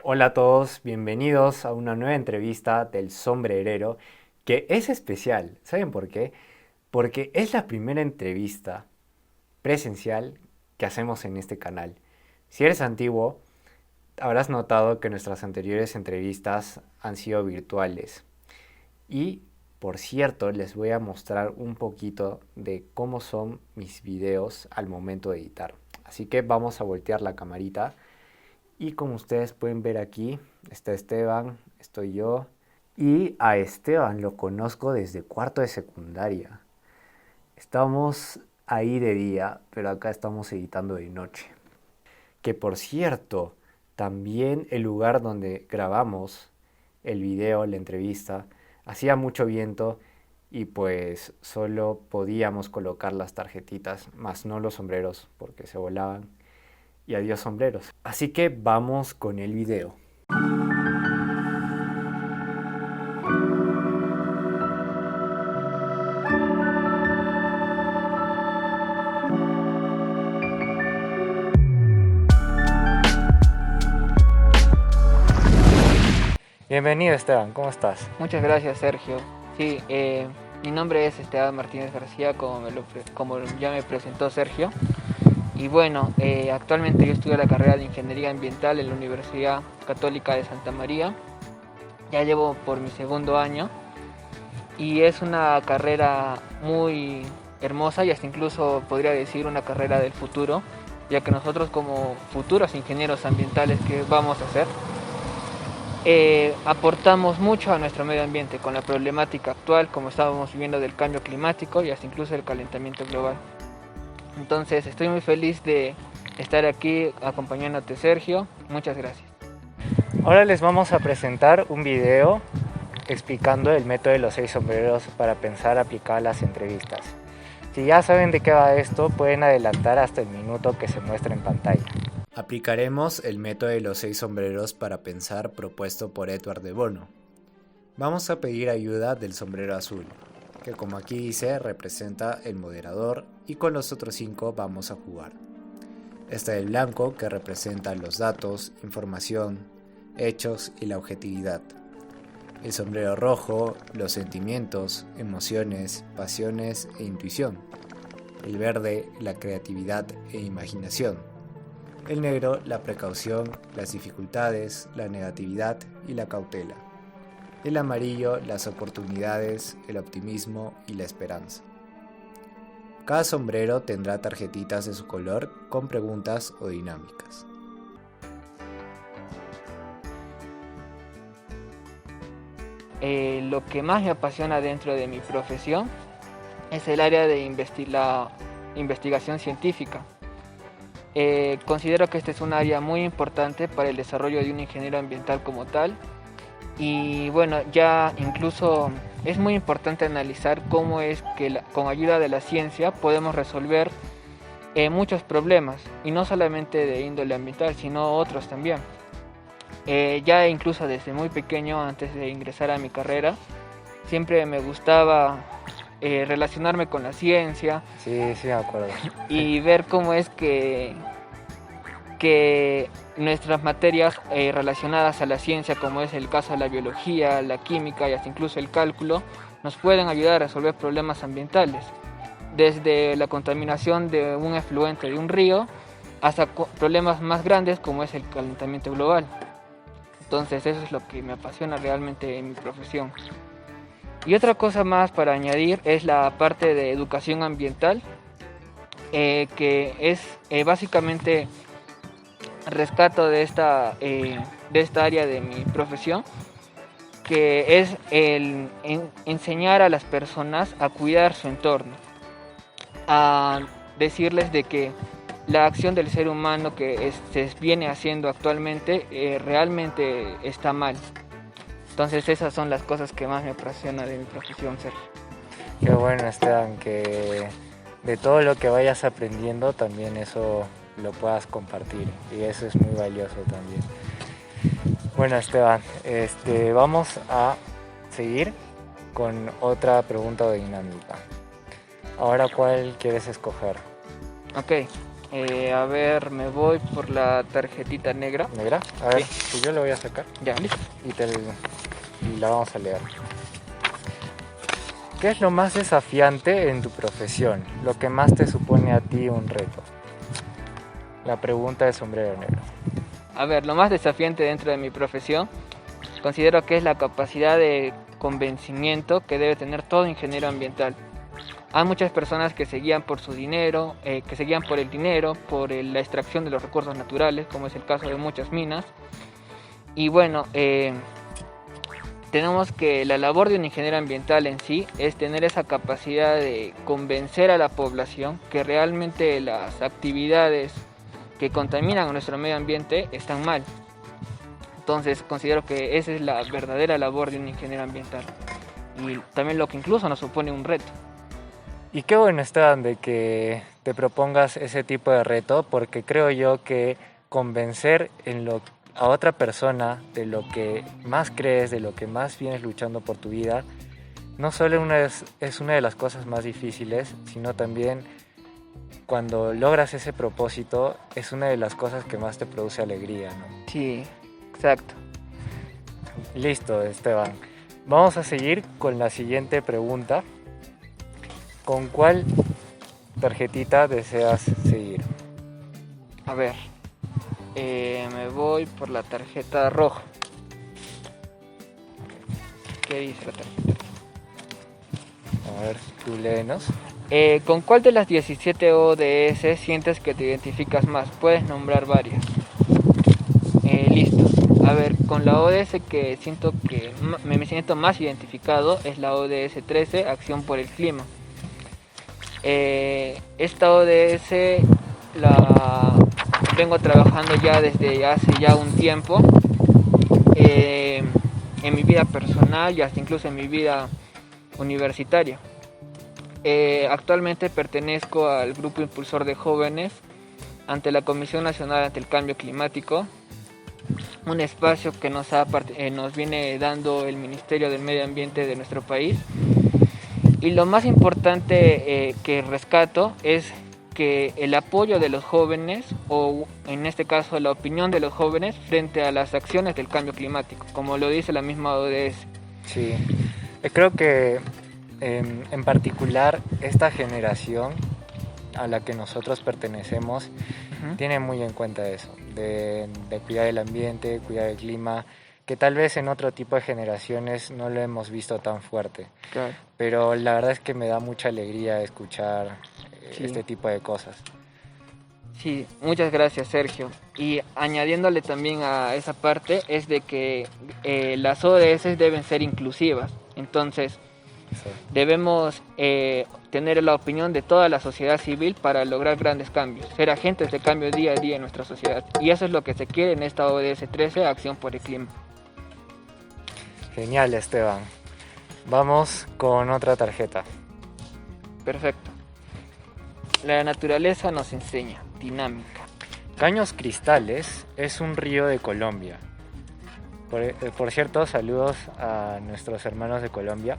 Hola a todos, bienvenidos a una nueva entrevista del Sombrerero, que es especial. ¿Saben por qué? Porque es la primera entrevista presencial que hacemos en este canal. Si eres antiguo, habrás notado que nuestras anteriores entrevistas han sido virtuales. Y, por cierto, les voy a mostrar un poquito de cómo son mis videos al momento de editar. Así que vamos a voltear la camarita. Y como ustedes pueden ver aquí, está Esteban, estoy yo. Y a Esteban lo conozco desde cuarto de secundaria. Estamos ahí de día, pero acá estamos editando de noche. Que por cierto, también el lugar donde grabamos el video, la entrevista, hacía mucho viento y pues solo podíamos colocar las tarjetitas, más no los sombreros porque se volaban. Y adiós sombreros. Así que vamos con el video. Bienvenido Esteban, ¿cómo estás? Muchas gracias, Sergio. Sí, mi nombre es Esteban Martínez García, como ya me presentó Sergio. Y bueno, actualmente yo estudio la carrera de Ingeniería Ambiental en la Universidad Católica de Santa María. Ya llevo por mi segundo año y es una carrera muy hermosa y hasta incluso podría decir una carrera del futuro, ya que nosotros como futuros ingenieros ambientales que vamos a hacer, aportamos mucho a nuestro medio ambiente con la problemática actual, como estábamos viviendo, del cambio climático y hasta incluso el calentamiento global. Entonces estoy muy feliz de estar aquí acompañándote, Sergio. Muchas gracias. Ahora les vamos a presentar un video explicando el método de los 6 sombreros para pensar aplicar las entrevistas. Si ya saben de qué va esto, pueden adelantar hasta el minuto que se muestra en pantalla. Aplicaremos el método de los 6 sombreros para pensar propuesto por Edward de Bono. Vamos a pedir ayuda del sombrero azul, que como aquí dice representa el moderador, y con los otros 5 vamos a jugar. Está el blanco, que representa los datos, información, hechos y la objetividad. El sombrero rojo, los sentimientos, emociones, pasiones e intuición. El verde, la creatividad e imaginación. El negro, la precaución, las dificultades, la negatividad y la cautela. El amarillo, las oportunidades, el optimismo y la esperanza. Cada sombrero tendrá tarjetitas de su color con preguntas o dinámicas. Lo que más me apasiona dentro de mi profesión es el área de la investigación científica. Considero que este es un área muy importante para el desarrollo de un ingeniero ambiental como tal. Y bueno, ya incluso es muy importante analizar cómo es que con ayuda de la ciencia podemos resolver muchos problemas, y no solamente de índole ambiental, sino otros también. Ya incluso desde muy pequeño, antes de ingresar a mi carrera, siempre me gustaba relacionarme con la ciencia. Sí, me acuerdo. Y ver cómo es que nuestras materias relacionadas a la ciencia, como es el caso de la biología, la química y hasta incluso el cálculo, nos pueden ayudar a resolver problemas ambientales, desde la contaminación de un efluente de un río hasta problemas más grandes como es el calentamiento global. Entonces eso es lo que me apasiona realmente en mi profesión. Y otra cosa más para añadir es la parte de educación ambiental, que es básicamente rescato de esta área de mi profesión, que es el enseñar a las personas a cuidar su entorno, a decirles de que la acción del ser humano que se viene haciendo actualmente realmente está mal. Entonces esas son las cosas que más me apasionan de mi profesión, Sergio. Qué bueno, Esteban, que de todo lo que vayas aprendiendo también eso lo puedas compartir, y eso es muy valioso también. Bueno, Esteban, vamos a seguir con otra pregunta dinámica. Ahora, ¿cuál quieres escoger? Ok, A ver, me voy por la tarjetita negra. ¿Negra? A ver, Sí. pues yo lo voy a sacar Ya, listo. y la vamos a leer. ¿Qué es lo más desafiante en tu profesión? Lo que más te supone a ti un reto. La pregunta de sombrero negro. A ver, lo más desafiante dentro de mi profesión, considero que es la capacidad de convencimiento que debe tener todo ingeniero ambiental. Hay muchas personas que se guían por su dinero, que se guían por el dinero, por la extracción de los recursos naturales, como es el caso de muchas minas. Y bueno, tenemos que la labor de un ingeniero ambiental en sí es tener esa capacidad de convencer a la población que realmente las actividades que contaminan nuestro medio ambiente están mal. Entonces considero que esa es la verdadera labor de un ingeniero ambiental y también lo que incluso nos supone un reto. Y qué bueno, Esteban, de que te propongas ese tipo de reto, porque creo yo que convencer a otra persona de lo que más crees, de lo que más vienes luchando por tu vida, no solo es una de las cosas más difíciles, sino también cuando logras ese propósito es una de las cosas que más te produce alegría, ¿no? Sí, exacto. Listo, Esteban. Vamos a seguir con la siguiente pregunta. ¿Con cuál tarjetita deseas seguir? A ver, me voy por la tarjeta roja. ¿Qué dice la tarjeta? A ver, tú léenos. ¿Con cuál de las 17 ODS sientes que te identificas más? Puedes nombrar varias. Listo. A ver, con la ODS que siento que me siento más identificado es la ODS 13, Acción por el Clima. Esta ODS la vengo trabajando ya desde hace ya un tiempo en mi vida personal y hasta incluso en mi vida universitaria. Actualmente pertenezco al grupo impulsor de jóvenes ante la Comisión Nacional ante el Cambio Climático, un espacio que nos viene dando el Ministerio del Medio Ambiente de nuestro país. Y lo más importante que rescato es que el apoyo de los jóvenes, o en este caso la opinión de los jóvenes frente a las acciones del cambio climático, como lo dice la misma ODS. Sí, creo que en particular esta generación a la que nosotros pertenecemos tiene muy en cuenta eso, de cuidar el ambiente, cuidar el clima, que tal vez en otro tipo de generaciones no lo hemos visto tan fuerte. Claro. Pero la verdad es que me da mucha alegría escuchar Sí. este tipo de cosas. Sí, muchas gracias, Sergio. Y añadiéndole también a esa parte es de que las ODS deben ser inclusivas. Entonces, Sí. debemos tener la opinión de toda la sociedad civil para lograr grandes cambios, ser agentes de cambio día a día en nuestra sociedad. Y eso es lo que se quiere en esta ODS 13, Acción por el Clima. Genial, Esteban. Vamos con otra tarjeta. Perfecto. La naturaleza nos enseña dinámica. Caños Cristales es un río de Colombia. Por cierto, saludos a nuestros hermanos de Colombia,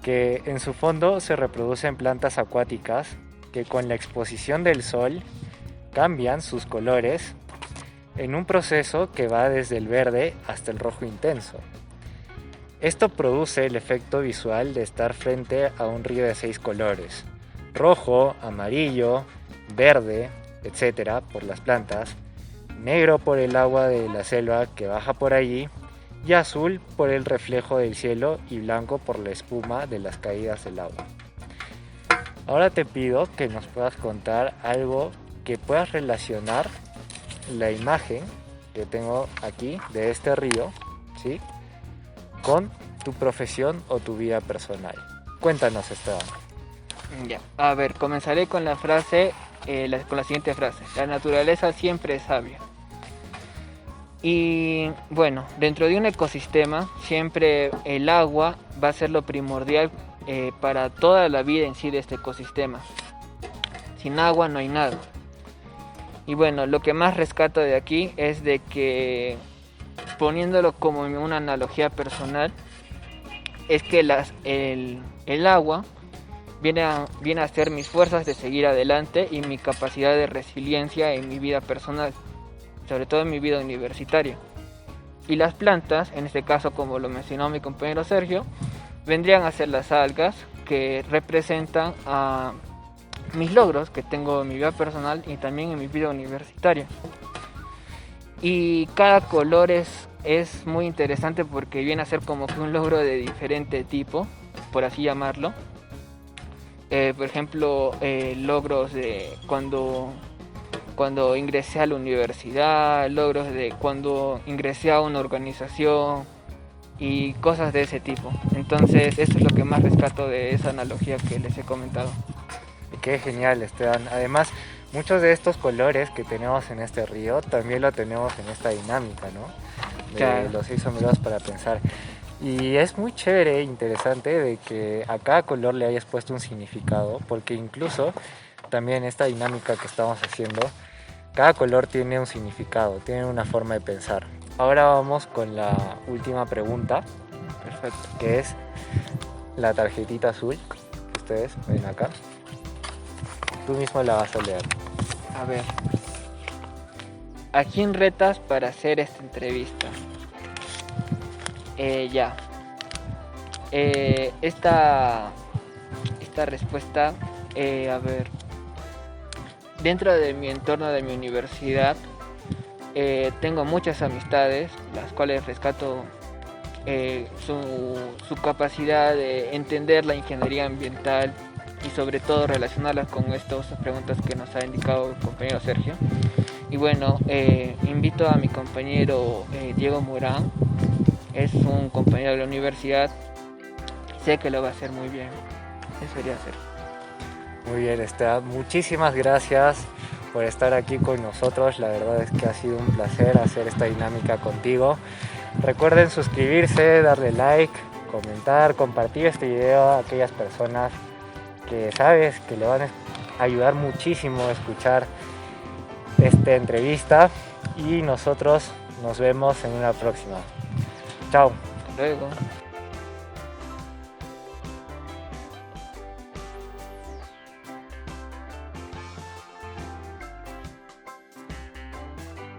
que en su fondo se reproducen plantas acuáticas que con la exposición del sol cambian sus colores en un proceso que va desde el verde hasta el rojo intenso. Esto produce el efecto visual de estar frente a un río de 6 colores: rojo, amarillo, verde, etcétera, por las plantas, negro por el agua de la selva que baja por allí, y azul por el reflejo del cielo y blanco por la espuma de las caídas del agua. Ahora te pido que nos puedas contar algo que puedas relacionar la imagen que tengo aquí de este río, ¿sí?, con tu profesión o tu vida personal. Cuéntanos, Esteban. Ya. A ver, comenzaré con la frase, con la siguiente frase: la naturaleza siempre es sabia. Y bueno, dentro de un ecosistema siempre el agua va a ser lo primordial para toda la vida en sí de este ecosistema. Sin agua no hay nada. Y bueno, lo que más rescato de aquí es de que, poniéndolo como una analogía personal, es que el agua viene a ser mis fuerzas de seguir adelante y mi capacidad de resiliencia en mi vida personal, sobre todo en mi vida universitaria. Y las plantas, en este caso como lo mencionó mi compañero Sergio, vendrían a ser las algas que representan a mis logros que tengo en mi vida personal y también en mi vida universitaria. Y cada color es muy interesante porque viene a ser como que un logro de diferente tipo, por así llamarlo. Por ejemplo, logros de cuando ingresé a la universidad, logros de cuando ingresé a una organización y cosas de ese tipo. Entonces eso es lo que más rescato de esa analogía que les he comentado. Qué genial, Esteban. Además, muchos de estos colores que tenemos en este río también lo tenemos en esta dinámica, ¿no? De Claro. los 6 sombreros para pensar. Y es muy chévere e interesante de que a cada color le hayas puesto un significado, porque incluso también esta dinámica que estamos haciendo, cada color tiene un significado, tiene una forma de pensar. Ahora vamos con la última pregunta, Perfecto. que es la tarjetita azul que ustedes ven acá. Tú mismo la vas a leer. A ver. ¿A quién retas para hacer esta entrevista? Ya. Esta respuesta, a ver. Dentro de mi entorno de mi universidad, tengo muchas amistades, las cuales rescato su capacidad de entender la ingeniería ambiental y sobre todo relacionarlas con estas preguntas que nos ha indicado el compañero Sergio. Y bueno, invito a mi compañero Diego Morán, es un compañero de la universidad, sé que lo va a hacer muy bien, eso debería ser. Muy bien, Esteban. Muchísimas gracias por estar aquí con nosotros. La verdad es que ha sido un placer hacer esta dinámica contigo. Recuerden suscribirse, darle like, comentar, compartir este video a aquellas personas que sabes que le van a ayudar muchísimo a escuchar esta entrevista. Y nosotros nos vemos en una próxima. Chao. Hasta luego.